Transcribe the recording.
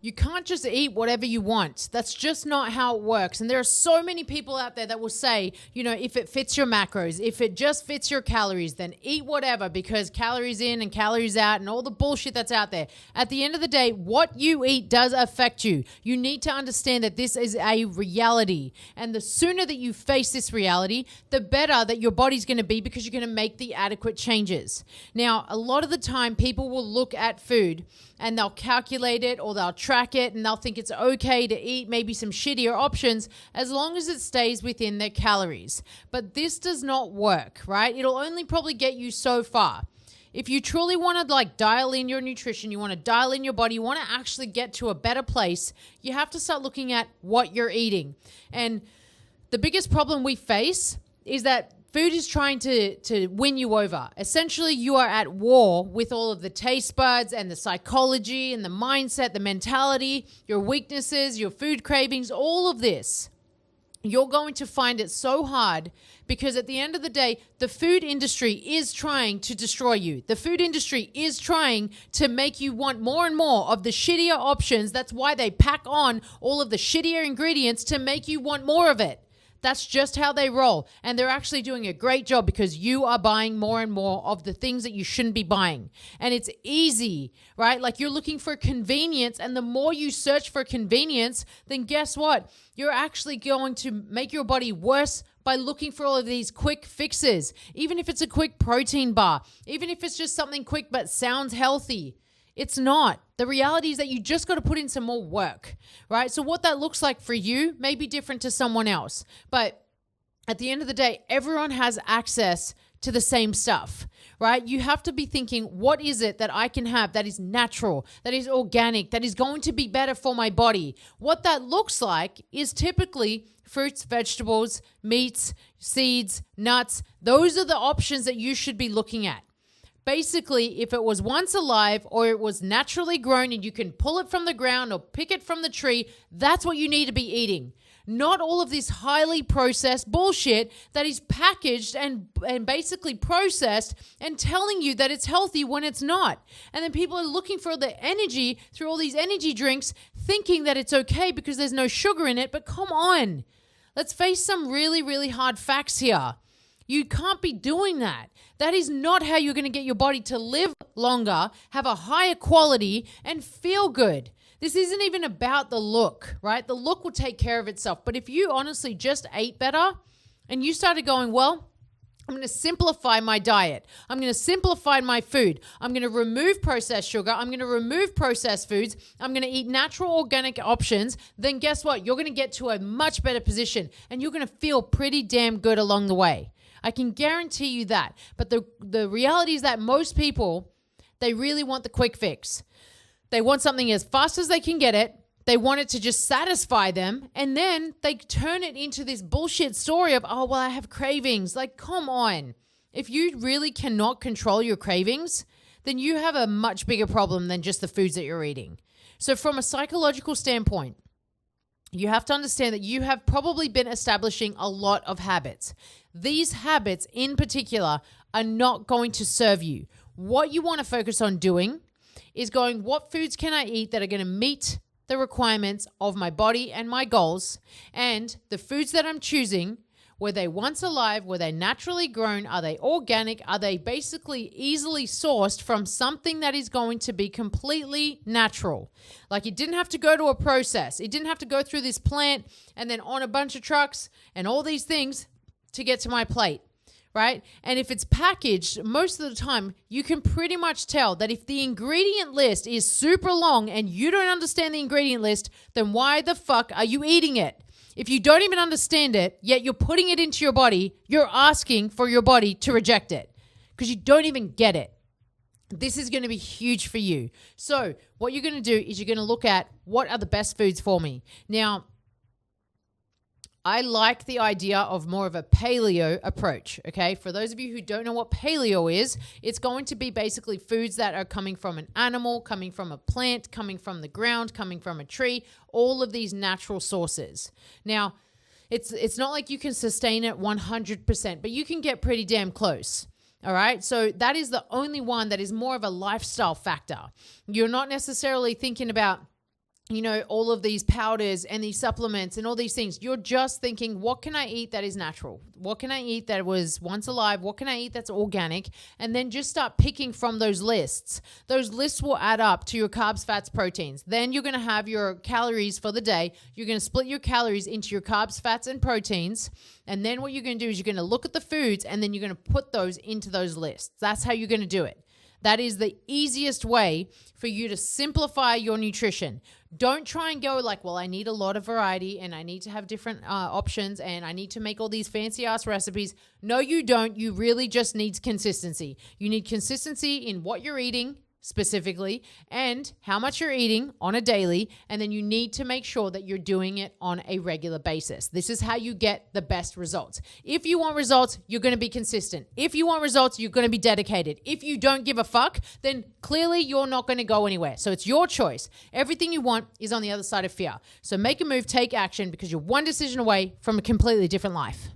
You can't just eat whatever you want. That's just not how it works. And there are so many people out there that will say, if it fits your macros, if it just fits your calories, then eat whatever, because calories in and calories out and all the bullshit that's out there. At the end of the day, what you eat does affect you. You need to understand that this is a reality. And the sooner that you face this reality, the better that your body's going to be, because you're going to make the adequate changes. Now, a lot of the time people will look at food and they'll calculate it or they'll track it and they'll think it's okay to eat maybe some shittier options as long as it stays within their calories. But this does not work, right? It'll only probably get you so far. If you truly want to dial in your nutrition, you want to dial in your body, you want to actually get to a better place, you have to start looking at what you're eating. And the biggest problem we face is that food is trying to win you over. Essentially, you are at war with all of the taste buds and the psychology and the mindset, the mentality, your weaknesses, your food cravings, all of this. You're going to find it so hard because at the end of the day, the food industry is trying to destroy you. The food industry is trying to make you want more and more of the shittier options. That's why they pack on all of the shittier ingredients to make you want more of it. That's just how they roll. And they're actually doing a great job because you are buying more and more of the things that you shouldn't be buying. And it's easy, right? You're looking for convenience. And the more you search for convenience, then guess what? You're actually going to make your body worse by looking for all of these quick fixes. Even if it's a quick protein bar, even if it's just something quick but sounds healthy. It's not. The reality is that you just got to put in some more work, right? So what that looks like for you may be different to someone else. But at the end of the day, everyone has access to the same stuff, right? You have to be thinking, what is it that I can have that is natural, that is organic, that is going to be better for my body? What that looks like is typically fruits, vegetables, meats, seeds, nuts. Those are the options that you should be looking at. Basically, if it was once alive or it was naturally grown and you can pull it from the ground or pick it from the tree, that's what you need to be eating. Not all of this highly processed bullshit that is packaged and basically processed and telling you that it's healthy when it's not. And then people are looking for the energy through all these energy drinks, thinking that it's okay because there's no sugar in it. But come on, let's face some really, really hard facts here. You can't be doing that. That is not how you're going to get your body to live longer, have a higher quality, and feel good. This isn't even about the look, right? The look will take care of itself. But if you honestly just ate better and you started going, well, I'm going to simplify my diet. I'm going to simplify my food. I'm going to remove processed sugar. I'm going to remove processed foods. I'm going to eat natural, organic options. Then guess what? You're going to get to a much better position and you're going to feel pretty damn good along the way. I can guarantee you that. But the reality is that most people, they really want the quick fix. They want something as fast as they can get it. They want it to just satisfy them. And then they turn it into this bullshit story of, oh, well, I have cravings. Come on. If you really cannot control your cravings, then you have a much bigger problem than just the foods that you're eating. So from a psychological standpoint, you have to understand that you have probably been establishing a lot of habits. These habits in particular are not going to serve you. What you want to focus on doing is going, what foods can I eat that are going to meet the requirements of my body and my goals? And the foods that I'm choosing, were they once alive? Were they naturally grown? Are they organic? Are they basically easily sourced from something that is going to be completely natural? It didn't have to go to a process. It didn't have to go through this plant and then on a bunch of trucks and all these things to get to my plate, right? And if it's packaged, most of the time, you can pretty much tell that if the ingredient list is super long and you don't understand the ingredient list, then why the fuck are you eating it? If you don't even understand it, yet you're putting it into your body, you're asking for your body to reject it because you don't even get it. This is going to be huge for you. So what you're going to do is you're going to look at what are the best foods for me. Now, I like the idea of more of a paleo approach, okay? For those of you who don't know what paleo is, it's going to be basically foods that are coming from an animal, coming from a plant, coming from the ground, coming from a tree, all of these natural sources. Now, it's not like you can sustain it 100%, but you can get pretty damn close. All right. So that is the only one that is more of a lifestyle factor. You're not necessarily thinking about all of these powders and these supplements and all these things. You're just thinking, what can I eat that is natural? What can I eat that was once alive? What can I eat that's organic? And then just start picking from those lists. Those lists will add up to your carbs, fats, proteins. Then you're going to have your calories for the day. You're going to split your calories into your carbs, fats, and proteins. And then what you're going to do is you're going to look at the foods and then you're going to put those into those lists. That's how you're going to do it. That is the easiest way for you to simplify your nutrition. Don't try and go like, well, I need a lot of variety and I need to have different options and I need to make all these fancy ass recipes. No, you don't. You really just need consistency. You need consistency in what you're eating specifically and how much you're eating on a daily. And then you need to make sure that you're doing it on a regular basis. This is how you get the best results. If you want results, you're going to be consistent. If you want results, you're going to be dedicated. If you don't give a fuck, then clearly you're not going to go anywhere. So it's your choice. Everything you want is on the other side of fear. So make a move, take action, because you're one decision away from a completely different life.